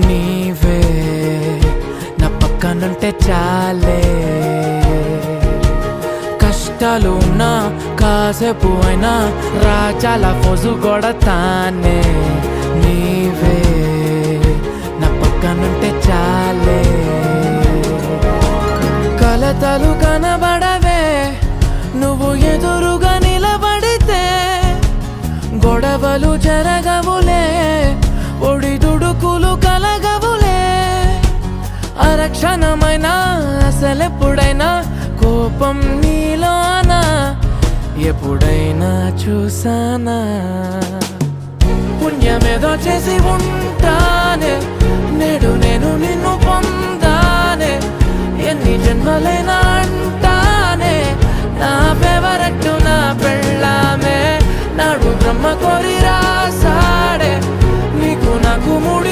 నీవే నా పక్కనుంటే చాలే. కష్టాలు ఉన్నా కాసేపు అయినా రాజాల ఫోజు కొడతానే. నీవే నా పక్కనుంటే చాలే. కలతలు కనబడవే నువ్వు ఎదురుగా నిలబడితే. గొడవలు జరగవులే ఒడిదుడుకులు కలగవులే. అరక్షణమైనా అసలెప్పుడైనా కోపం నీలోనా ఎప్పుడైనా చూసానా. పుణ్యమేదో చేసి ఉంటానే నేడు నేను నిన్ను పొందానే. ఎన్ని జన్మలైనా అంటానే నా ఫేవరెట్ నా పెళ్ళామే. నాడు బ్రహ్మ కోరి రాసాడే నీకు నాకు మూడు